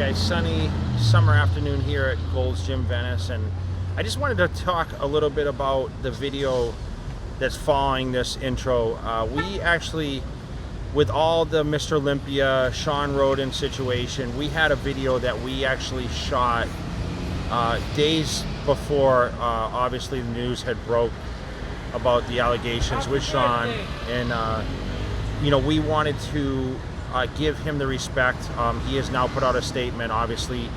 guys, sunny summer afternoon here at Gold's Gym Venice, and I just wanted to talk a little bit about the video that's following this intro. We actually, with all the Mr. Olympia Shawn Rhoden situation, we had a video that we actually shot days before obviously the news had broke about the allegations with Shawn, and you know, we wanted to give him the respect. He has now put out a statement, obviously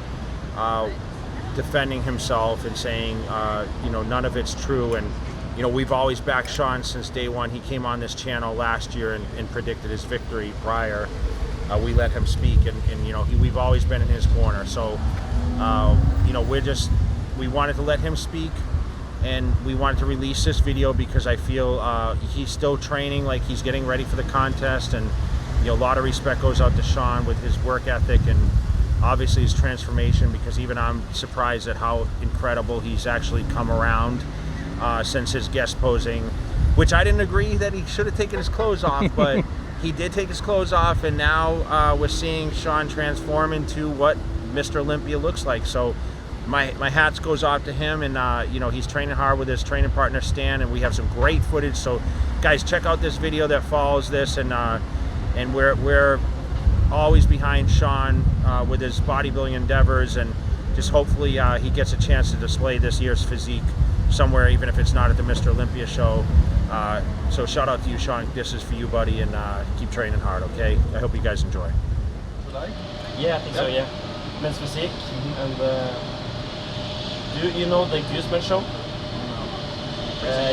defending himself and saying, you know, none of it's true. And you know, we've always backed Shawn since day one. He came on this channel last year and predicted his victory prior. We let him speak, and you know, we've always been in his corner. So you know, we wanted to let him speak, and we wanted to release this video because I feel he's still training, like he's getting ready for the contest, and you know, a lot of respect goes out to Shawn with his work ethic and obviously his transformation, because even I'm surprised at how incredible he's actually come around since his guest posing, which I didn't agree that he should have taken his clothes off, but he did take his clothes off, and now we're seeing Shawn transform into what Mr. Olympia looks like. So my hats goes off to him, and you know, he's training hard with his training partner Stan, and we have some great footage. So guys, check out this video that follows this, and we're always behind Shawn with his bodybuilding endeavors, and just hopefully he gets a chance to display this year's physique somewhere, even if it's not at the Mr. Olympia show. So shout out to you, Shawn. This is for you, buddy, and keep training hard, okay? I hope you guys enjoy. Yeah, I think so, yeah. Men's physique, and you know the Gooseman show?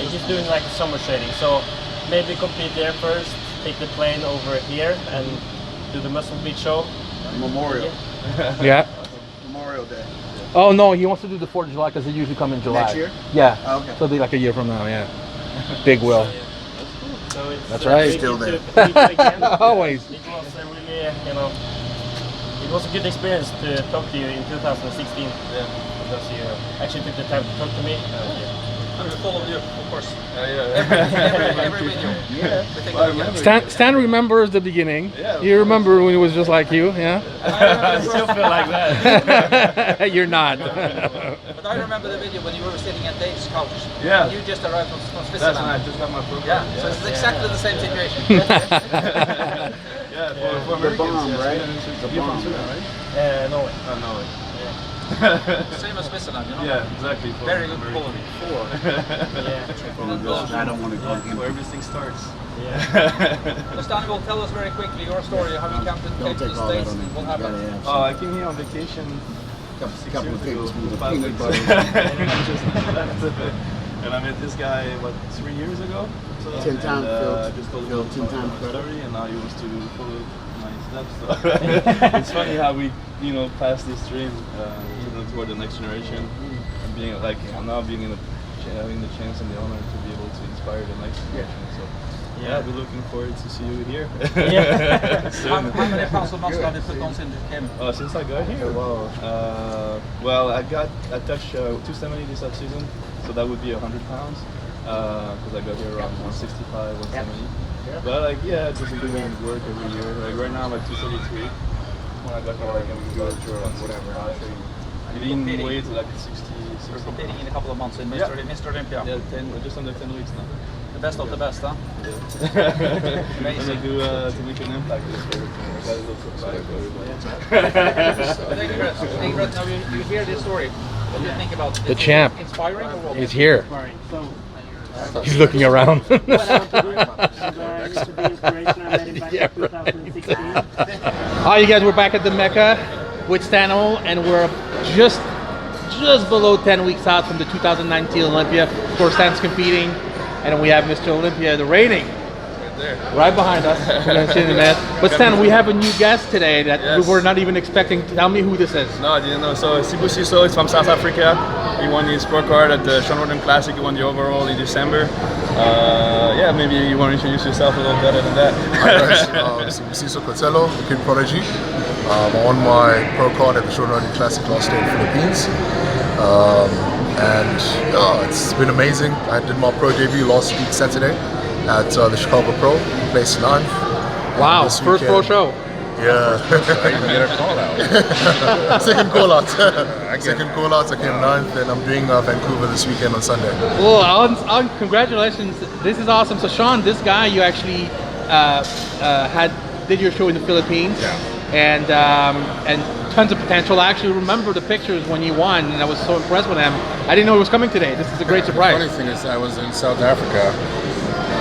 He's doing like summer training, so maybe compete there first, take the plane over here, and do the Muscle Beach show. Memorial. Yeah. Memorial Day. Oh no, he wants to do the 4th of July because they usually come in July. Next year? Yeah. Oh, okay. So it'll be like a year from now, yeah. Big Will. So it's, That's right. Still there. Always. It was a really, you know, it was a good experience to talk to you in 2016. Yeah. Because you actually took the time to talk to me. I followed you, of course. Every video. Yeah. Stan remembers the beginning. Yeah, You remember when it was just like you, yeah? I still feel like that. You're not. But I remember the video when you were sitting at Dave's couch. Yeah. You just arrived from That's Switzerland. when I just got my program. Yeah, so it's exactly the same situation. Yeah, for Americans, bomb, yeah, right? Sweden, Sweden. You're from Sweden, right? Norway. Oh, no. Same as Switzerland, you know? Yeah, exactly. Very good quality. I don't want to go Where everything starts. Yeah. So Stanimal, tell us very quickly your story, how you came Don't to take the all that States on and it. what You gotta happened. have Oh, I came here on vacation couple of tablespoons of 5 peanut weeks butter. ago. Just left. And I met this guy, what, 3 years ago? So, 10 times I filled, just told filled him 10 times my better. story, and now he wants to follow my steps. So it's funny how we, you know, pass this dream toward the next generation, and being like, now being in having the chance and the honor to be able to inspire the next generation. So yeah, I'll be looking forward to see you here. How many pounds of muscle have you put on since you came? Since I got here, well, I touched 270 this season, so that would be 100 pounds. Because I got here around 165, 170. But like, yeah, just doing work every year. Like right now, I'm like 233. When I got here, like I'm about whatever. Lean weight like 60. You're competing in a couple of months in Mr. Olympia. Yeah, just under 10 weeks now. The best of the best, huh? Yeah. Amazing. I do to make an impact this year. That is also exciting. Now you hear this story. What do you think about it? The champ. Inspiring or what? He's here. So, He's looking around. what I want to do, and to be inspiration, I met him back in 2016. Hi, you guys, we're back at the Mecca with Stanimal, and we're just below 10 weeks out from the 2019 Olympia. Of course, Stan's competing, and we have Mr. Olympia, the reigning, right behind us. We're gonna see in a minute. But Stan, we have a new guest today that we were not even expecting. Tell me who this is. No, I didn't know. So Sibusiso is from South Africa. He won his pro card at the Shawn Rhoden Classic. He won the overall in December. Yeah, maybe you want to introduce yourself a little better than that. Hi guys, Sibusiso Kotelo, the Kid Prodigy. I won my pro card at the Shawn Rhoden Classic last day in the Philippines. It's been amazing. I did my pro debut last week Saturday at the Chicago Pro, placed 9th. Wow, first pro show. Yeah. I even get a call out. Second call out. Second call out. I came 9th, and I'm doing Vancouver this weekend on Sunday. Well, congratulations. This is awesome. So Shawn, this guy you actually did your show in the Philippines. Yeah. And tons of potential. I actually remember the pictures when he won, and I was so impressed with him. I didn't know he was coming today. This is a great surprise. The funny thing is, I was in South Africa,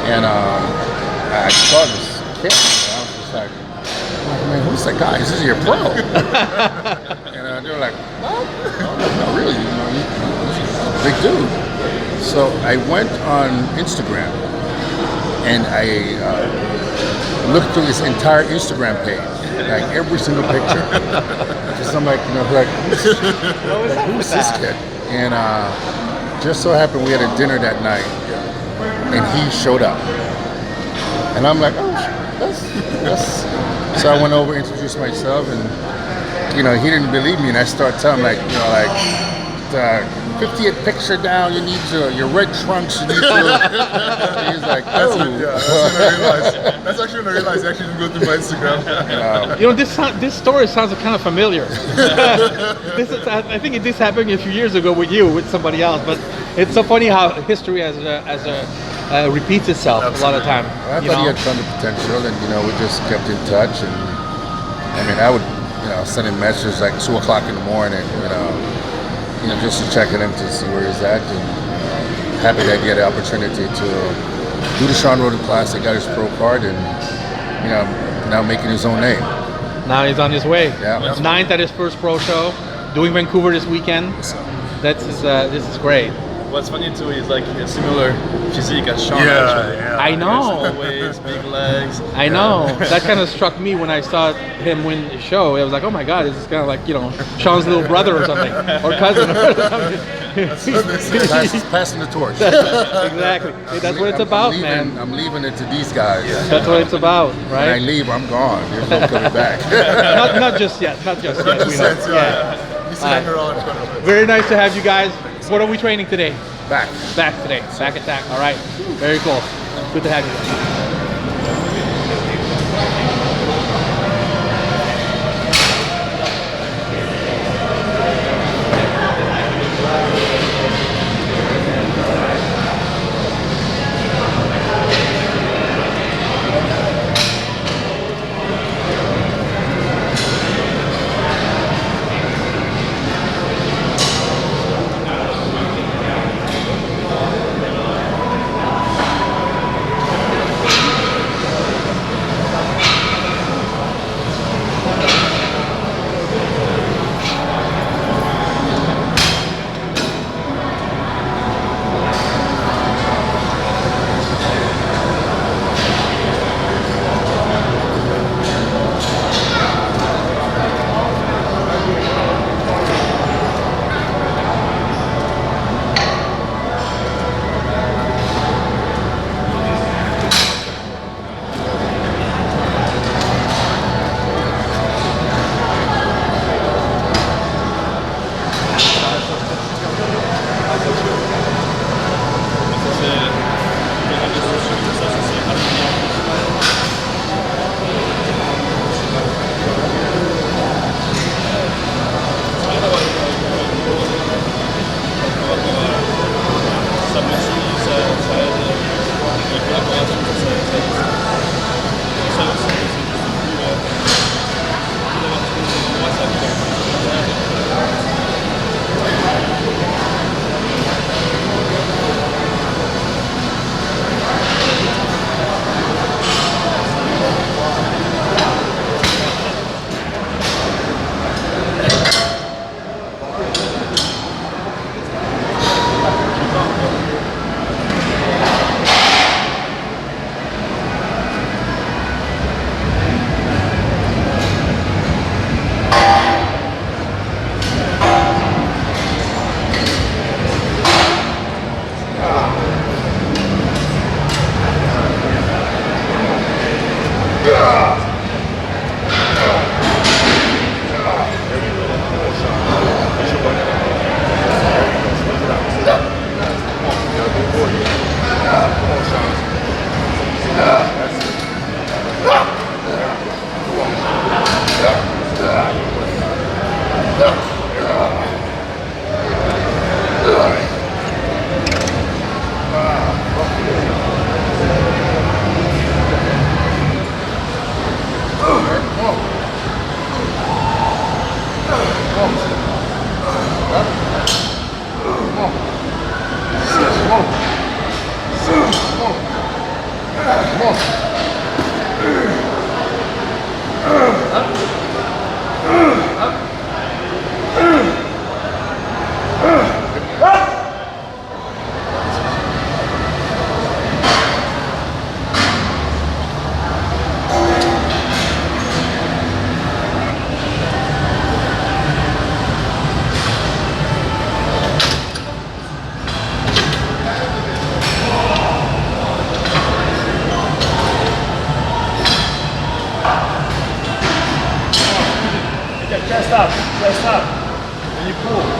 and I saw this kid. And I was just like, man, who's that guy? Is this your pro? And they were like, what? Not really. You know, he's a big dude. So I went on Instagram, and I looked through his entire Instagram page. Like every single picture. Just I'm like, you know, like who's this kid? And just so happened we had a dinner that night, and he showed up. And I'm like, oh, that's. So I went over, introduced myself, and you know, he didn't believe me, and I started telling him like, you know, like the 50th picture down, you need your red trunks, you need to. He's like, oh. That's actually when I realized I actually didn't go through my Instagram. You know, this story sounds kind of familiar. I think this happened a few years ago with you, with somebody else, but it's so funny how history repeats itself a lot of time. I thought he had tons of potential, and you know, we just kept in touch. And I mean, I would, you know, send him messages like 2 o'clock in the morning, you know, just to check on him to see where he's at. And happy that he had the opportunity to do the Shawn Rhoden Classic, got his pro card, and you know, now making his own name. Now he's on his way. Yeah. 9th at his first pro show, doing Vancouver this weekend. This is great. What's funny too is like a similar physique as Shawn. Yeah, yeah. I know. Small waist, big legs. I know. That kind of struck me when I saw him win the show. I was like, oh my God, this is kind of like, you know, Shawn's little brother or something, or cousin or something. Passing the torch. Exactly. That's what it's about, man. I'm leaving it to these guys. That's what it's about, When I right? leave, I'm gone. There's no coming back. Not just yet. Not just yet. We know. Yeah. Very nice to have you guys. What are we training today? Back. Back today. Back attack. All right. Very cool. Good to have you guys.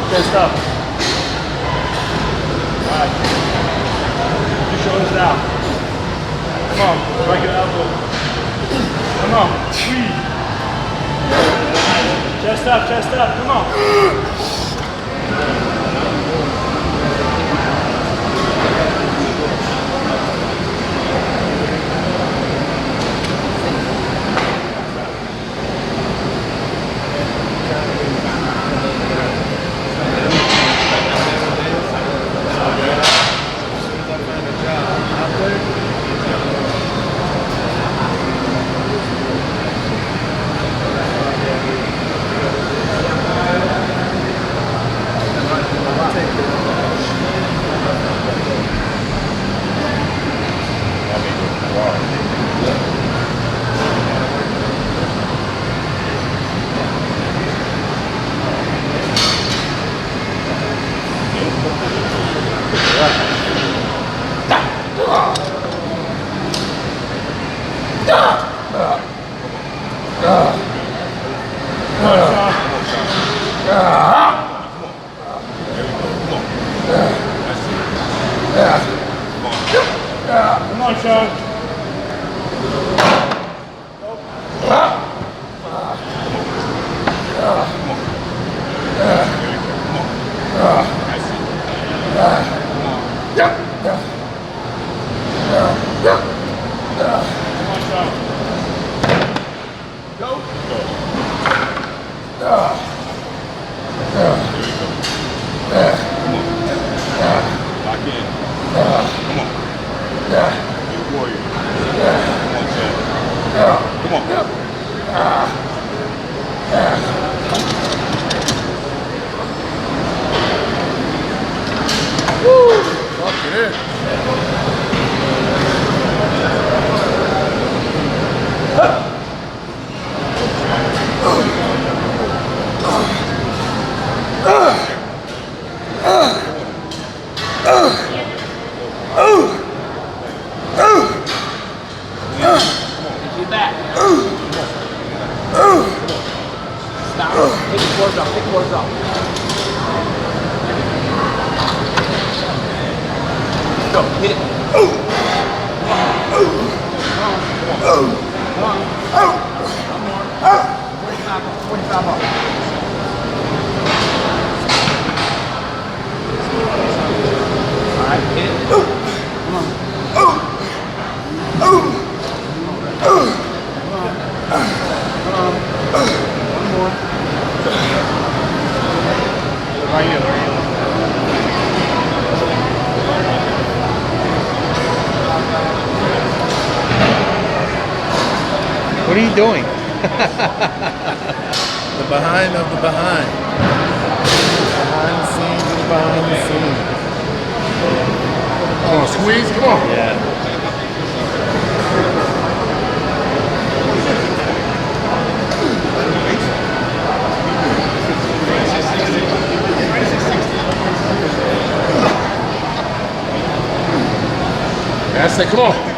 Good stuff. Alright. Your shoulders down. Come on, break your elbow. Come on, squeeze. Chest up, come on. Come on, Shawn. What are you doing? The behind of the behind. Behind the scenes of the behind the scenes. Oh, squeeze, come on. Yeah. That's it, come on.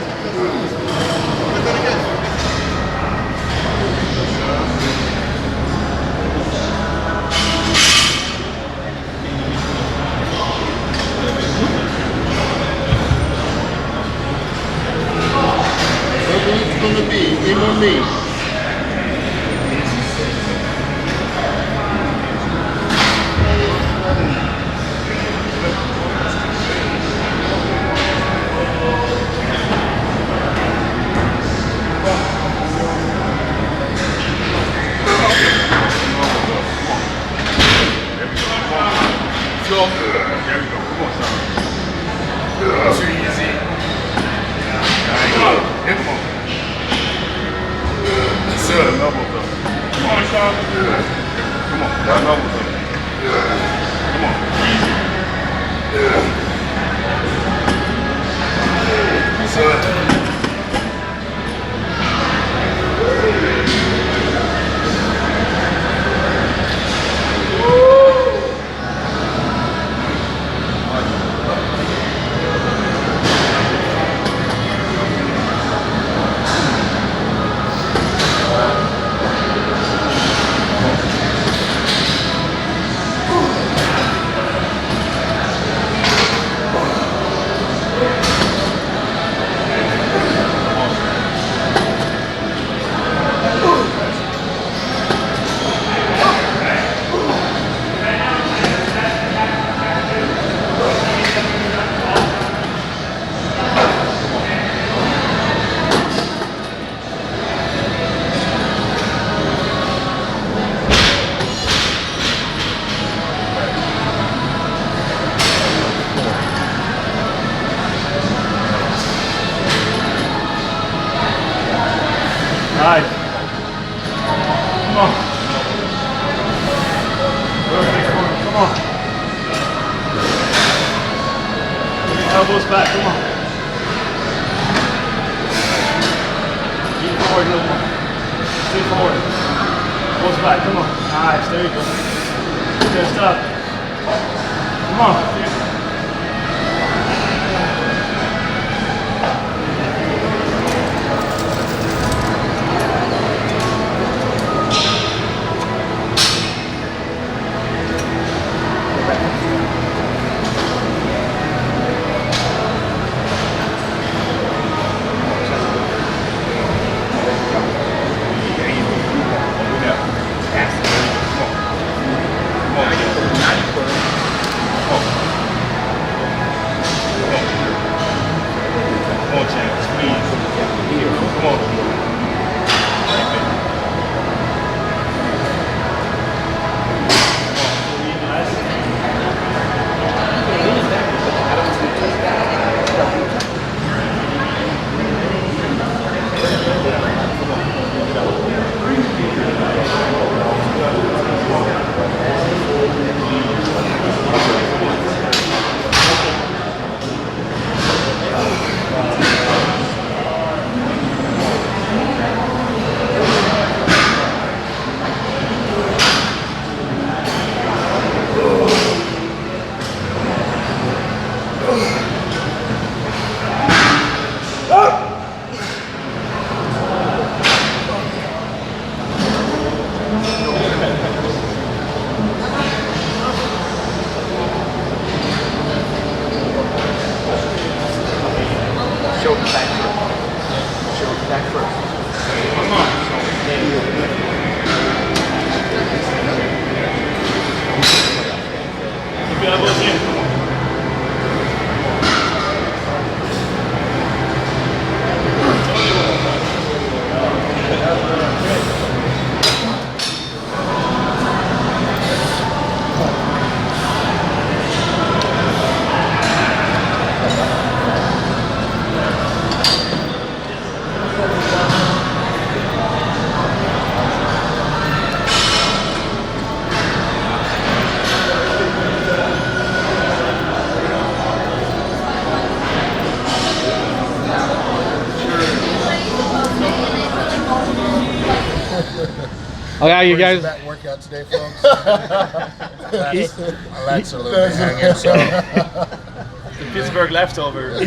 Nice. Come on. Perfect. Come on. Elbows back. Come on. Keep forward a little more. Stay forward. Elbows back. Come on. Nice. There you go. Good stuff. Come on. Okay, you guys. That workout today, folks. My legs are a little bit hanging, so. The Pittsburgh leftover.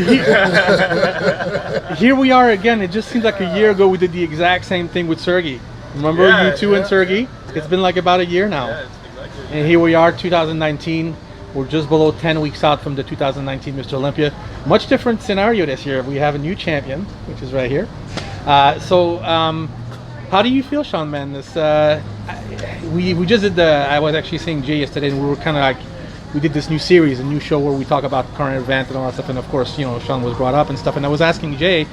Here we are again. It just seems like a year ago we did the exact same thing with Sergey. Remember you two and Sergey? It's been like about a year now. Yeah, it's exactly. And here we are, 2019. We're just below 10 weeks out from the 2019 Mr. Olympia. Much different scenario this year. We have a new champion, which is right here. How do you feel, Shawn, man? This we just did I was actually seeing Jay yesterday, and we were kind of like, we did this new series, a new show where we talk about current event and all that stuff. And of course, you know, Shawn was brought up and stuff. And I was asking Jay,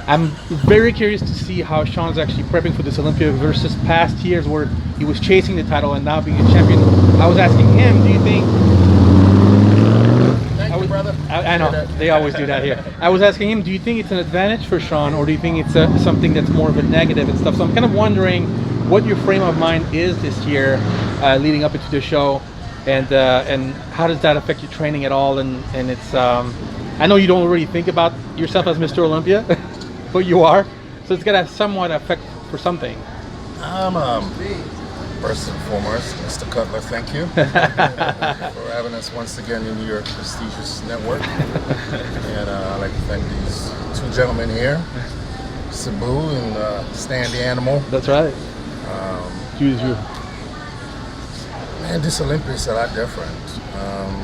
I'm very curious to see how Shawn's actually prepping for this Olympia versus past years where he was chasing the title and now being a champion. I was asking him, do you think? Thank you, brother. I know they always do that here. I was asking him, do you think it's an advantage for Shawn, or do you think it's something that's more of a negative and stuff? So I'm kind of wondering what your frame of mind is this year, leading up into the show, and how does that affect your training at all? And it's I know you don't really think about yourself as Mr. Olympia, but you are, so it's gonna somewhat affect for something. First and foremost, Mr. Cutler, thank you for having us once again in your prestigious network. And I'd like to thank these two gentlemen here, Sibu and Stan the Animal. That's right. You. Man, this Olympia is a lot different.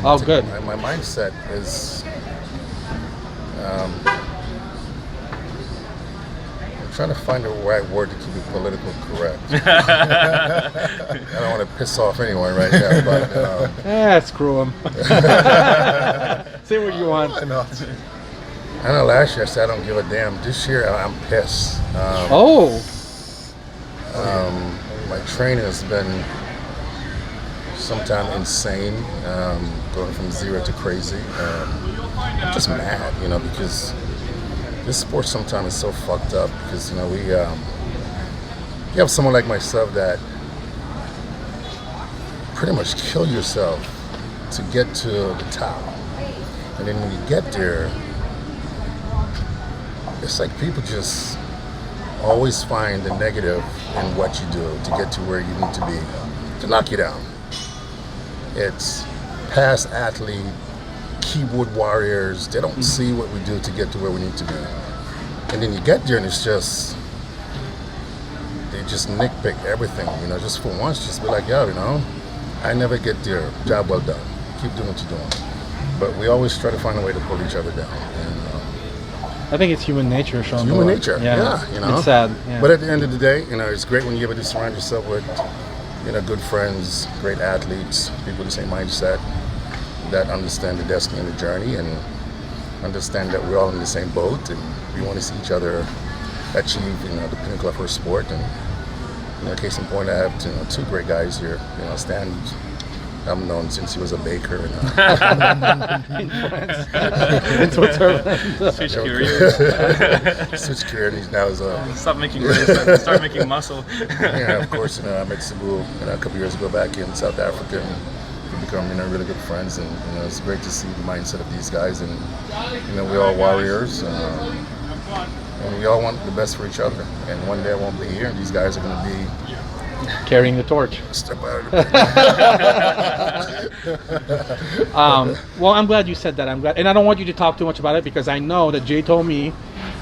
Oh, good. My mindset is I'm trying to find the right word to keep it politically correct. I don't want to piss off anyone right now, but screw him. Say what you want. I know last year I said I don't give a damn. This year I'm pissed. My training has been sometimes insane, going from zero to crazy. I'm just mad, you know, because this sport sometimes is so fucked up because, you know, you have someone like myself that pretty much kill yourself to get to the top. And then when you get there, it's like people just always find the negative in what you do to get to where you need to be, to knock you down. It's past athlete, keyboard warriors, they don't see what we do to get to where we need to be. And then you get there and it's just, they just nitpick everything, you know, just for once, just be like, yo, you know, I never get there, job well done, keep doing what you're doing. But we always try to find a way to pull each other down. And, I think it's human nature, Shawn. human nature, yeah, you know. It's sad. Yeah. But at the end of the day, you know, it's great when you're able to surround yourself with, you know, good friends, great athletes, people with the same mindset that understand the destiny and the journey and understand that we're all in the same boat and we want to see each other achieve, you know, the pinnacle of our sport. And, you know, case in point, I have, you know, two great guys here. You know, Stan, I've known since he was a baker. And, In France. In Switzerland. Switch careers. Switch career, and he's now is Stop making race and start making muscle. yeah, of course, you know, I met Sibu, you know, a couple years ago back in South Africa, and we become, you know, really good friends. And, you know, it's great to see the mindset of these guys. And, you know, we're all warriors. And we all want the best for each other. And one day I won't be here, and these guys are going to be Carrying the torch. step out of the Well, I'm glad you said that. I'm glad, and I don't want you to talk too much about it because I know that Jay told me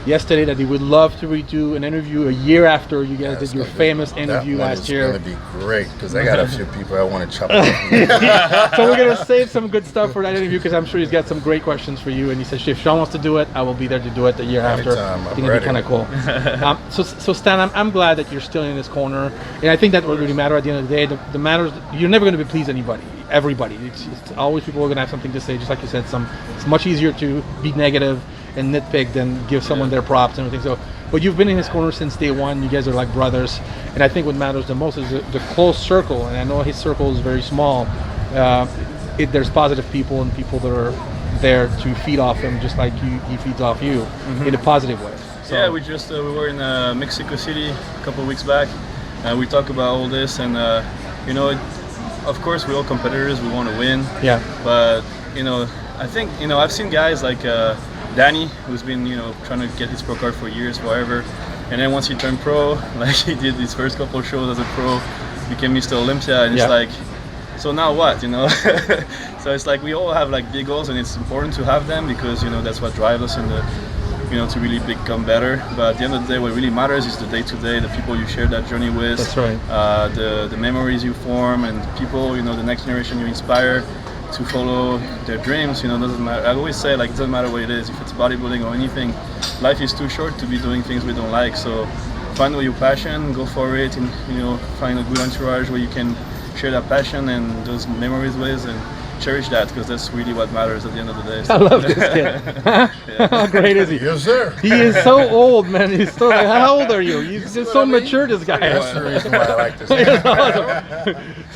yesterday that he would love to redo an interview a year after you guys did your famous interview last year. It's going to be great because I got a few people I want to chop up. So we're gonna save some good stuff for that interview because I'm sure he's got some great questions for you. And he said, if Shawn wants to do it, I will be there to do it the year after. Anytime, I think it'd be kind of cool. So Stan, I'm glad that you're still in this corner, and I think that would really matter at the end of the day. The matters, you're never going to please everybody. It's always people are going to have something to say. Just like you said, it's much easier to be negative and nitpick than give someone their props and everything. So, but you've been in his corner since day one. You guys are like brothers, and I think what matters the most is the close circle. And I know his circle is very small. There's positive people and people that are there to feed off him, just like he feeds off you in a positive way. So. Yeah, we were in Mexico City a couple of weeks back. We talked about all this, and you know, of course, we're all competitors. We want to win. Yeah. But you know, I think, you know, I've seen guys like Danny, who's been, you know, trying to get his pro card for years, forever, and then once he turned pro, like he did his first couple of shows as a pro, became Mr. Olympia, and it's like, so now what, you know? So it's like we all have like big goals, and it's important to have them because, you know, that's what drives us in the, you know, to really become better. But at the end of the day, what really matters is the day-to-day, the people you share that journey with. That's right. The memories you form, and people, you know, the next generation you inspire to follow their dreams. You know, doesn't matter. I always say, like, it doesn't matter what it is. If it's bodybuilding or anything, life is too short to be doing things we don't like. So find what your passion, go for it, and, you know, find a good entourage where you can share that passion and those memories with, and cherish that, because that's really what matters at the end of the day. I love this kid. How great is he? Yes, sir. He is so old, man. He's so like, how old are you? He's just so mature, this guy. That's the reason why I like this.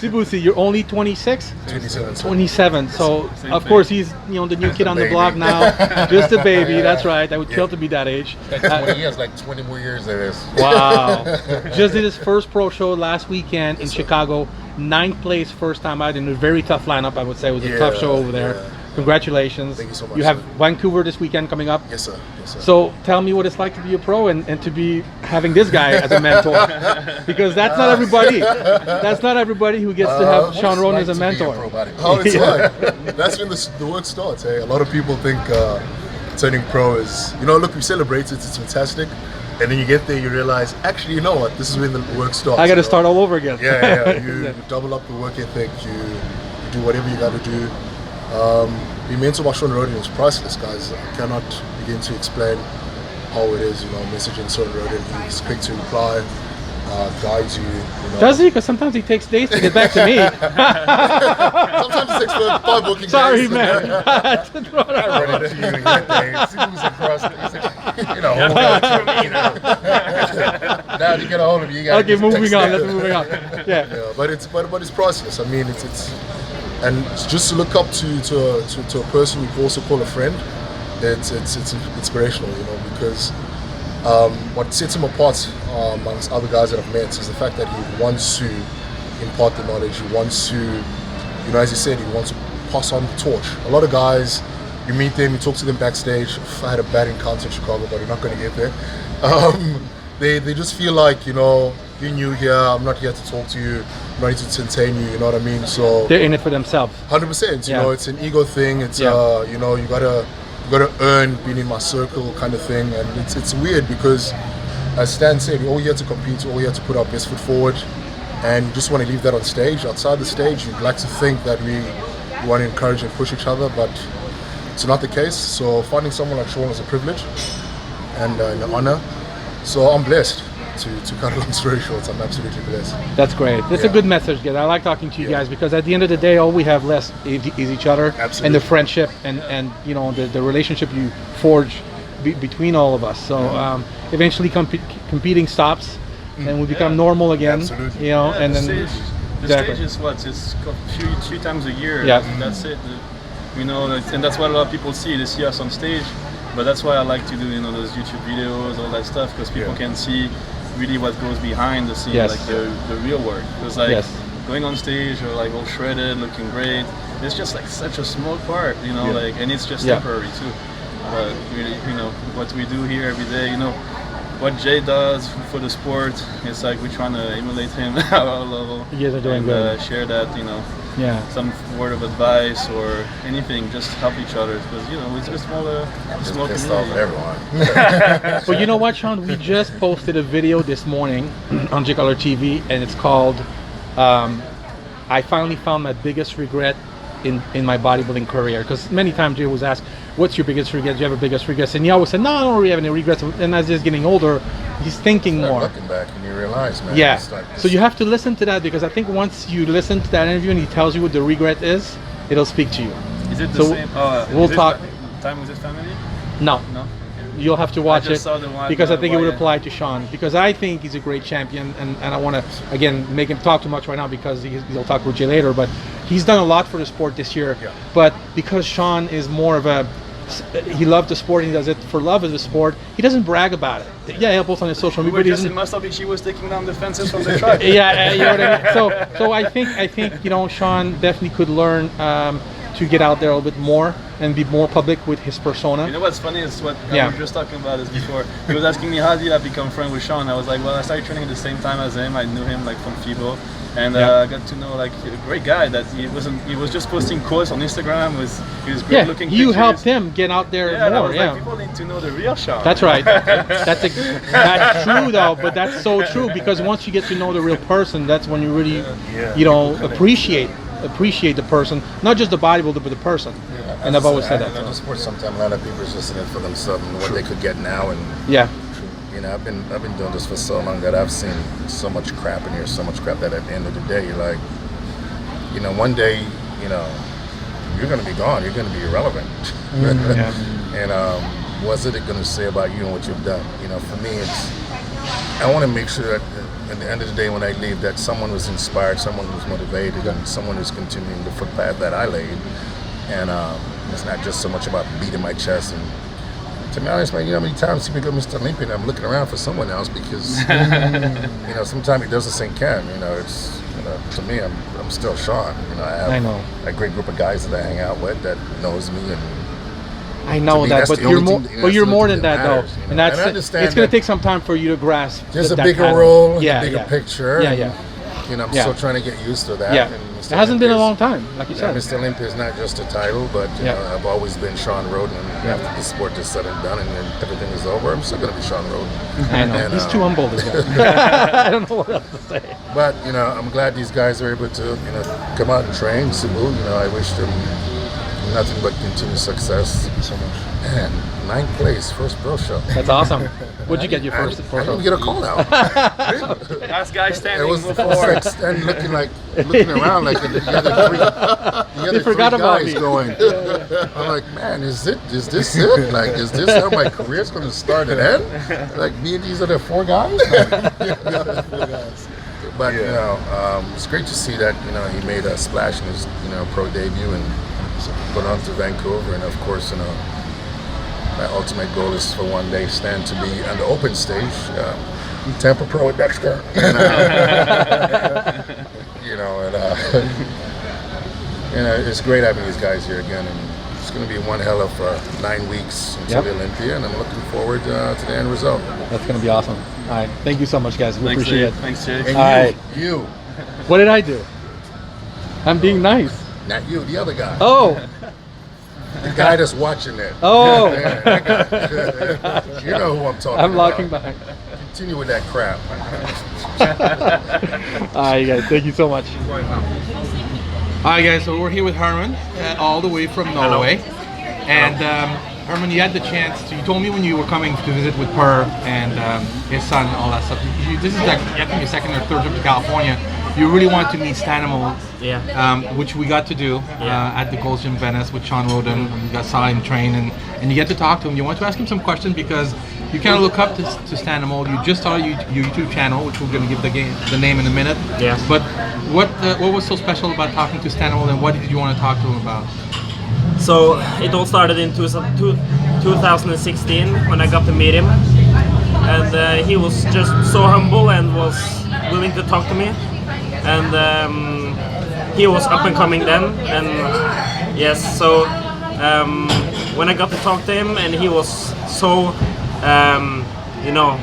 Sibusi, you're only 26? 27. 27. So, Same of thing. course, he's, you know, the new kid on the baby. block now. Just a baby, that's right. I would kill to be that age. Like 20 years, like 20 more years of this. Wow. Just did his first pro show last weekend in Chicago. 9th place first time out in a very tough lineup, I would say. It was a tough show over there. Yeah. Congratulations. Thank you so much, You have sir. Vancouver this weekend coming up. Yes, sir. Yes, sir. So tell me what it's like to be a pro and to be having this guy as a mentor. Because that's not everybody. That's not everybody who gets to have Shawn Rhoden as a mentor. How it's like. That's when the work starts. Hey, a lot of people think turning pro is, you know, look, we celebrate it, it's fantastic. And then you get there, you realize, actually, you know what? This is when the work starts. I got to you know? start all over again. Yeah. You double up the work ethic. You do whatever you got to do. Being mentored by Shawn Rhoden is priceless, guys. I cannot begin to explain how it is. You know, messaging Shawn Rhoden, he's quick to reply, guides you. You know. Does he? Because sometimes he takes days to get back to me. Sometimes it takes 5 working Sorry, days. man. I run into you and get things. Who's across the, you know, hold on to me now. Now to get a hold of you, you gotta Okay, just moving text on. it. Let's moving on. Yeah. Yeah, but it's priceless. I mean, it's and just to look up to a person you can also call a friend. It's inspirational, you know, because What sets him apart amongst other guys that I've met is the fact that he wants to impart the knowledge. He wants to, you know, as he said, he wants to pass on the torch. A lot of guys, you meet them, you talk to them backstage. I had a bad encounter in Chicago, but you're not going to get there. They just feel like, you know, you're new here, I'm not here to talk to you, I'm not here to entertain you, you know what I mean? So They're in it for themselves. 100%, you know, it's an ego thing. It's you know, you gotta earn being in my circle kind of thing, and it's weird because, as Stan said, we're all here to compete, we're all here to put our best foot forward, and you just want to leave that on stage. Outside the stage, you'd like to think that we want to encourage and push each other, but it's not the case. So finding someone like Shawn was a privilege and an honor. So I'm blessed. To cut a long story short, I'm absolutely blessed. That's great. That's a good message, guys. I like talking to you guys because at the end of the day, all we have left is each other and the friendship and you know the relationship you forge between all of us. So eventually competing stops and we become normal again. Absolutely. You know, and then the stage is what? It's a few times a year. Yeah. That's it. You know, and that's what a lot of people see. They see us on stage, but that's why I like to do, you know, those YouTube videos, all that stuff, because people can see really what goes behind the scene, like the real work. Because like going on stage or like all shredded, looking great, it's just like such a small part, you know, like, and it's just temporary too. But really, you know, what we do here every day, you know, what Jay does for the sport, it's like we're trying to emulate him at our level. You guys are doing good. Share that, you know, some word of advice or anything, just help each other, because you know it's a small community. Everyone. But you know what, Shawn? We just posted a video this morning on JayTV, and it's called "I finally found my biggest regret in my bodybuilding career." Because many times Jay was asked, "What's your biggest regret? Do you have a biggest regret?" And he always said, "No, I don't really have any regrets." And as he's getting older, he's thinking more. Looking back, and you realize, man. Yeah. It's like So you have to listen to that, because I think once you listen to that interview and he tells you what the regret is, it'll speak to you. Is it the same? We'll talk. Time with his family? No. No. You'll have to watch it saw the one, because I think it would apply to Shawn, because I think he's a great champion, and I want to again make him talk too much right now because he'll talk with Jay later, but he's done a lot for the sport this year. But because Shawn is more of a, he loves the sport, he does it for love of the sport, he doesn't brag about it. Yeah, he'll post on his social media. We were just in Muscle Beach, he was taking down the fences from the truck. Yeah, you know what I mean? So I think you know, Shawn definitely could learn to get out there a little bit more and be more public with his persona. You know what's funny is what I was just talking about this before. He was asking me, how did I become friends with Shawn? I was like, well, I started training at the same time as him. I knew him like from FIBO, and I got to know like a great guy that he was just posting quotes on Instagram. He was great looking. You pictures. helped him get out there more. Like, people need to know the real Shawn. That's right. That's true though, but that's so true, because once you get to know the real person, that's when you really you know appreciate the person, not just the bodybuilder, but the person. And I've always said that. I know the sport sometimes a lot of people are just in it for themselves and what they could get now. And you know, I've been doing this for so long that I've seen so much crap in here, so much crap that at the end of the day, you're like, you know, one day, you know, you're going to be gone, you're going to be irrelevant. And what's it going to say about you and what you've done? You know, for me, I want to make sure that at the end of the day when I leave, that someone was inspired, someone was motivated, and someone is continuing the footpath that I laid. And it's not just so much about beating my chest. And to be honest, man, you know how many times people go Mr. Olympia and I'm looking around for someone else because, you know, sometimes it does the same can. You know, it's, you know, to me, I'm still Shawn. You know, I have a great group of guys that I hang out with that knows me, and I know that, but you're more than that, though. You know? And that's and I it's going to take some time for you to grasp. There's a bigger role, a bigger picture. Yeah. You know, I'm still trying to get used to that. Yeah. It hasn't been a long time, like you said. Mr. Olympia is not just a title, but you know, I've always been Shawn Rhoden. And after the sport is said and done and then everything is over, I'm still going to be Shawn Rhoden. I know. And, he's too humble, this guy. I don't know what else to say. But, you know, I'm glad these guys are able to, you know, come out and train. Sibu, you know, I wish them nothing but continued success. Thank you so much. Man, 9th place, first pro show. That's awesome. What'd you get your first pro show? I didn't get a call out. Last guy standing. It was like standing looking around like the other three guys going. I'm like, man, is this it? Like, is this how my career's going to start and end? Like me and these other 4 guys? But you know, it's great to see that, you know, he made a splash in his, you know, pro debut and went on to Vancouver, and of course, you know, my ultimate goal is for one day Stan to be on the open stage, Tampa Pro with Dexter. You know, and it's great having these guys here again. And it's going to be one hell of 9 weeks until the Olympia, and I'm looking forward to the end result. That's going to be awesome. All right, thank you so much, guys. We appreciate it. Thanks, Jay. And you, What did I do? I'm being nice. not you, the other guy. Oh. The guy that's watching it. Oh. Yeah, that guy. You know who I'm talking about. I'm locking back. Continue with that crap. All right, guys. Thank you so much. All right, guys. So we're here with Herman, all the way from Norway. And Herman, you had the chance to. You told me when you were coming to visit with Per and his son, all that stuff. This is like I think your second or third trip to California. You really wanted to meet Stanimal, which we got to do at the Gold's Gym Venice with Shawn Rhoden. You got saw him train, and you get to talk to him. You want to ask him some questions because you kind of look up to Stanimal. You just started your YouTube channel, which we're going to give the name in a minute. Yeah. But what was so special about talking to Stanimal, and what did you want to talk to him about? So it all started in 2016 when I got to meet him, and he was just so humble and was willing to talk to me. And he was up and coming then, and yes, so when I got to talk to him, and he was so you know,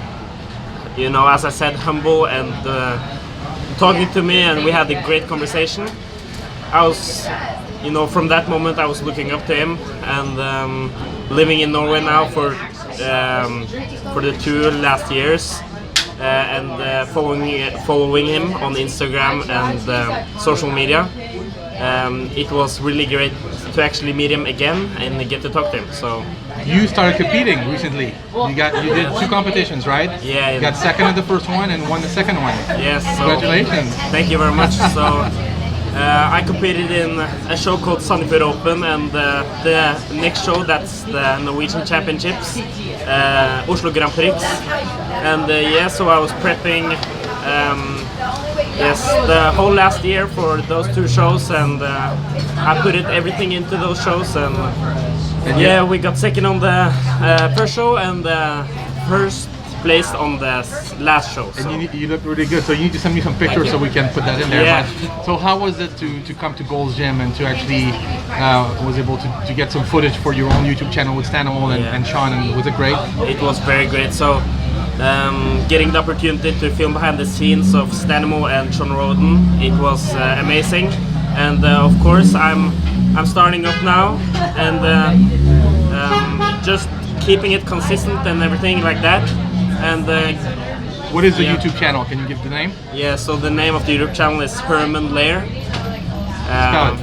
as I said, humble and talking to me, and we had a great conversation. I was, from that moment I was looking up to him, and living in Norway now for the 2 last years. And following him on Instagram and social media. It was really great to actually meet him again and get to talk to him. So you started competing recently. You did 2 competitions, right? Yeah. You got second in the first one and won the second one. Yes. Congratulations. Thank you very much. So I competed in a show called Sandefjord Open, and the next show, that's the Norwegian Championships, Oslo Grand Prix. And so I was prepping the whole last year for those 2 shows, and I put everything into those shows, and we got second on the first show and first place on the last show. So. And you look really good, so you need to send me some pictures so we can put that in there. Yeah. But, so how was it to come to Gold's Gym and to actually was able to get some footage for your own YouTube channel with Stanimal and Shawn, and was it great? It was very great. So getting the opportunity to film behind the scenes of Stanimal and Shawn Rhoden, it was amazing. And of course I'm starting up now, and just keeping it consistent and everything like that. And what is the YouTube channel? Can you give the name? Yeah, so the name of the YouTube channel is Herman Lair. HERMAN,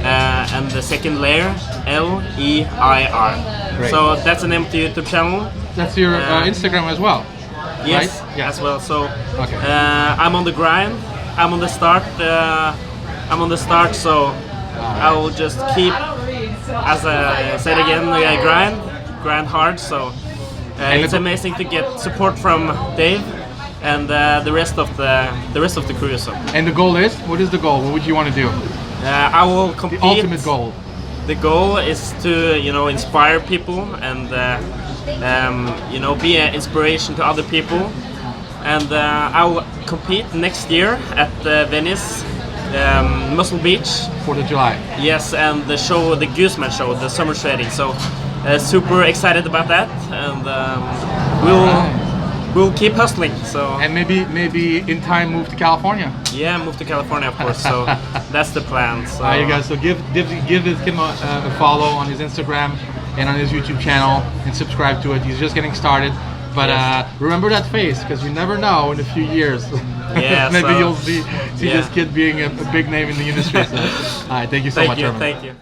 and the second layer LEIR. Great. So that's the name of the YouTube channel. That's your Instagram as well. Yes, right? Yeah. as well. So okay. I'm on the grind. I'm on the start. So I will just keep, as I said again, grind hard. So it's amazing to get support from Dave and the rest of the crew. So. And the goal is? What is the goal? What would you want to do? I will compete. The ultimate goal. The goal is to inspire people and be an inspiration to other people. And I will compete next year at Venice. Muscle Beach, 4th of July. Yes, and the show, the Gooseman show, the summer shredding. So super excited about that, and we'll keep hustling. So and maybe in time move to California. Yeah, move to California, of course. So that's the plan. So. Alright, you guys. So give him a follow on his Instagram and on his YouTube channel, and subscribe to it. He's just getting started. But remember that face, because you never know in a few years. Yeah, maybe you'll see this kid being a big name in the industry. So, all right, thank you so much, Herman. Thank you.